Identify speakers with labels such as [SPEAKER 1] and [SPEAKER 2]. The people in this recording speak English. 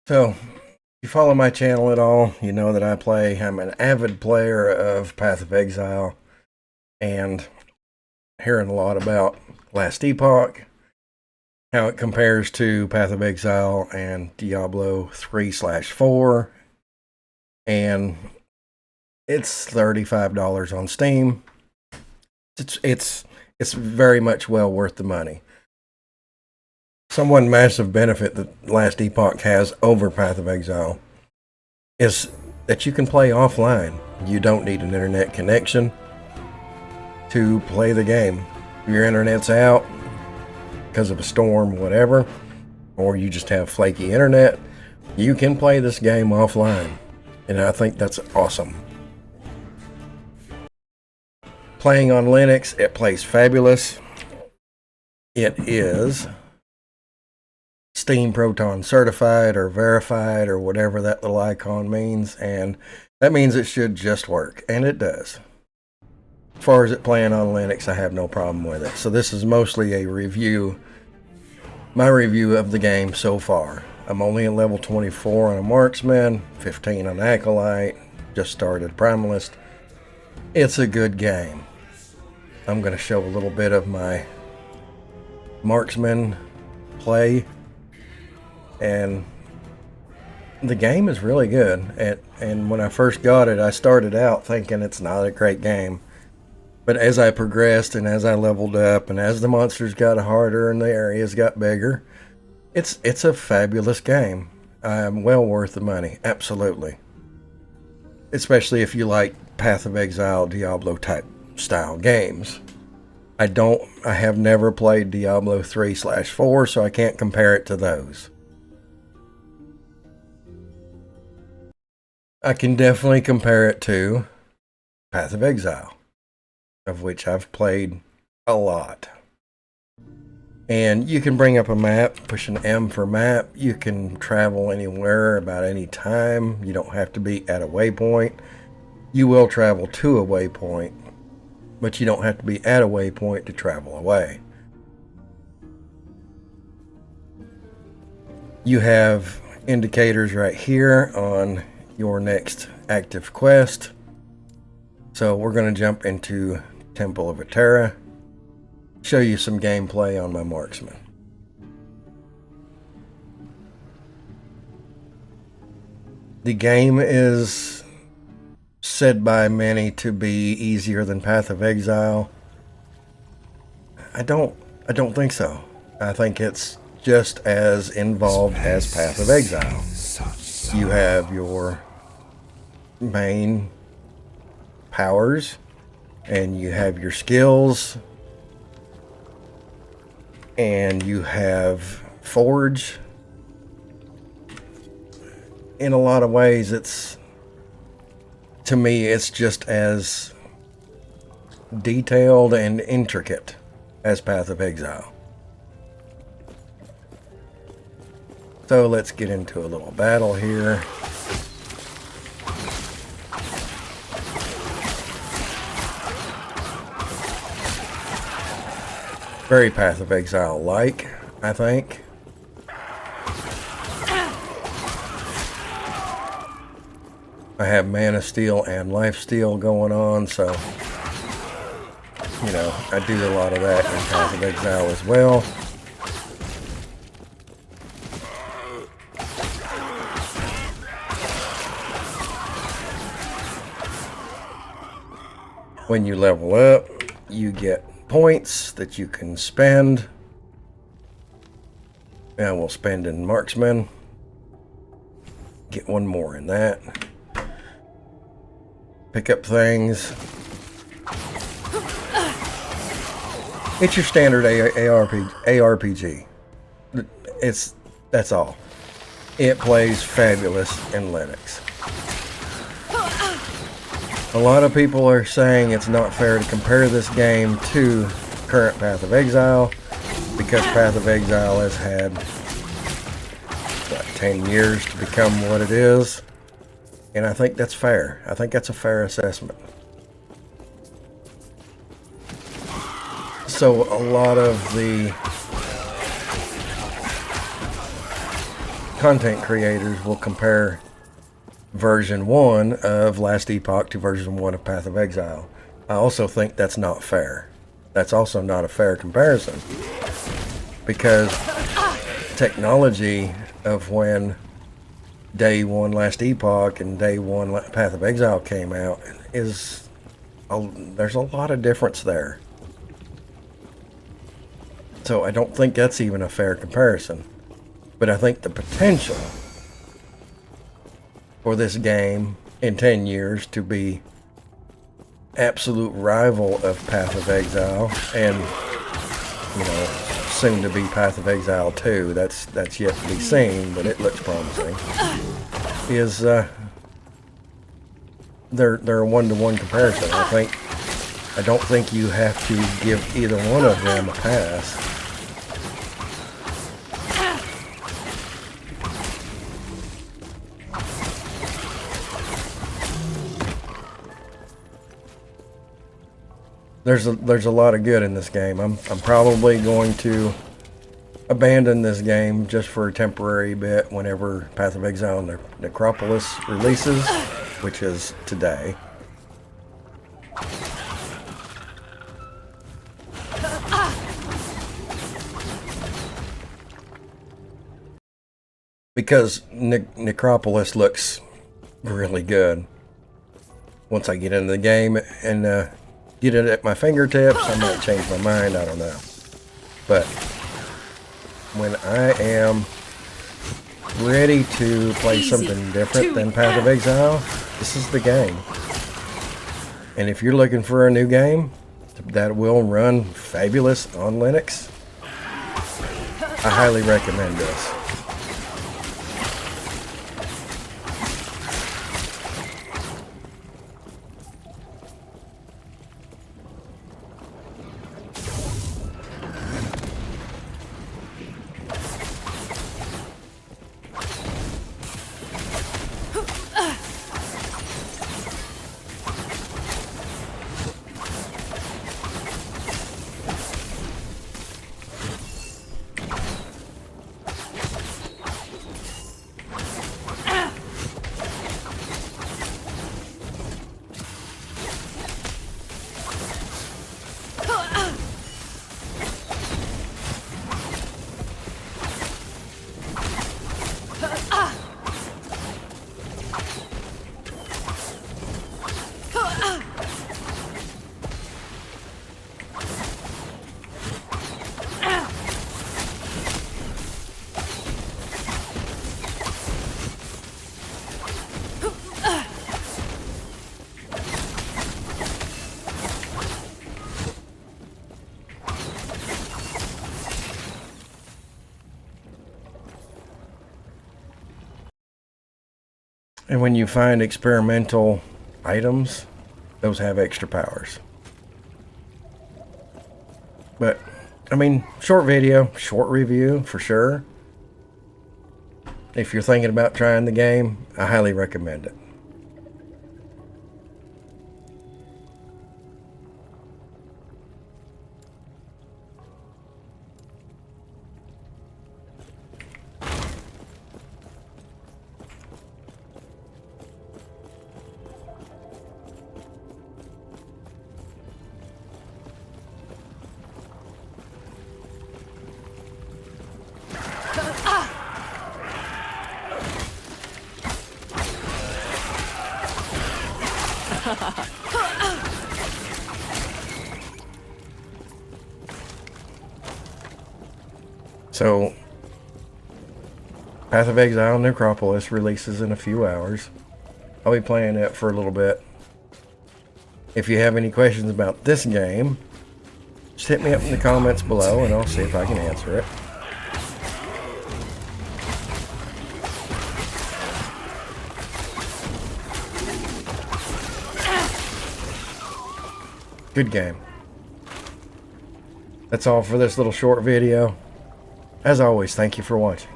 [SPEAKER 1] So, if you follow my channel at all, you know that I'm an avid player of Path of Exile, and hearing a lot about Last Epoch, how it compares to Path of Exile and Diablo 3/4, and it's $35 on Steam. It's very much well worth the money. One massive benefit that Last Epoch has over Path of Exile is that you can play offline. You don't need an internet connection to play the game. If your internet's out because of a storm, whatever, or you just have flaky internet, you can play this game offline. And I think that's awesome. Playing on Linux, it plays fabulous. It is Steam Proton certified or verified or whatever that little icon means, and that means it should just work, and it does. As far as it playing on Linux, I have no problem with it. So this is mostly a review, my review of the game so far. I'm only at level 24 on a marksman, 15 on acolyte, just started primalist. It's a good game. I'm going to show a little bit of my marksman play, and the game is really good. And when I first got it, I started out thinking it's not a great game. But as I progressed and as I leveled up and as the monsters got harder and the areas got bigger, it's a fabulous game. Well worth the money, absolutely. Especially if you like Path of Exile, Diablo type style games. I have never played Diablo 3/4, so I can't compare it to those. I can definitely compare it to Path of Exile, of which I've played a lot. And you can bring up a map, push an M for map. You can travel anywhere about any time. You don't have to be at a waypoint. You will travel to a waypoint, but you don't have to be at a waypoint to travel away. You have indicators right here on your next active quest. So we're going to jump into Temple of Atera, show you some gameplay on my marksman. The game is said by many to be easier than Path of Exile. I don't think so. I think it's just as involved as Path of Exile. You have your main powers, and you have your skills, and you have forge. In a lot of ways, to me, it's just as detailed and intricate as Path of Exile. So let's get into a little battle here. Very Path of Exile-like, I think. I have Mana Steal and Life Steal going on, so, you know, I do a lot of that in Path of Exile as well. When you level up, you get points that you can spend. And we'll spend in marksman. Get one more in that. Pick up things. It's your standard ARPG. That's all. It plays fabulous in Linux. A lot of people are saying it's not fair to compare this game to current Path of Exile, because Path of Exile has had about 10 years to become what it is, and I think that's fair. I think that's a fair assessment. So a lot of the content creators will compare version 1 of Last Epoch to version 1 of Path of Exile. I also think that's not fair. That's also not a fair comparison, because technology of when day 1 Last Epoch and day 1 Path of Exile came out is there's a lot of difference there. So I don't think that's even a fair comparison. But I think the potential for this game in 10 years to be absolute rival of Path of Exile, and soon to be Path of Exile 2, that's yet to be seen, but it looks promising, is they're a one-to-one comparison. I don't think you have to give either one of them a pass. There's a lot of good in this game. I'm probably going to abandon this game just for a temporary bit whenever Path of Exile Necropolis releases, which is today. Because Necropolis looks really good. Once I get into the game and get it at my fingertips, I might change my mind, I don't know. But when I am ready to play something different than Path of Exile, this is the game. And if you're looking for a new game that will run fabulous on Linux, I highly recommend this. And when you find experimental items, those have extra powers. But, I mean, short video, short review for sure. If you're thinking about trying the game, I highly recommend it. So, Path of Exile Necropolis releases in a few hours. I'll be playing it for a little bit. If you have any questions about this game, just hit me up in the comments below and I'll see if I can answer it. Good game. That's all for this little short video. As always, thank you for watching.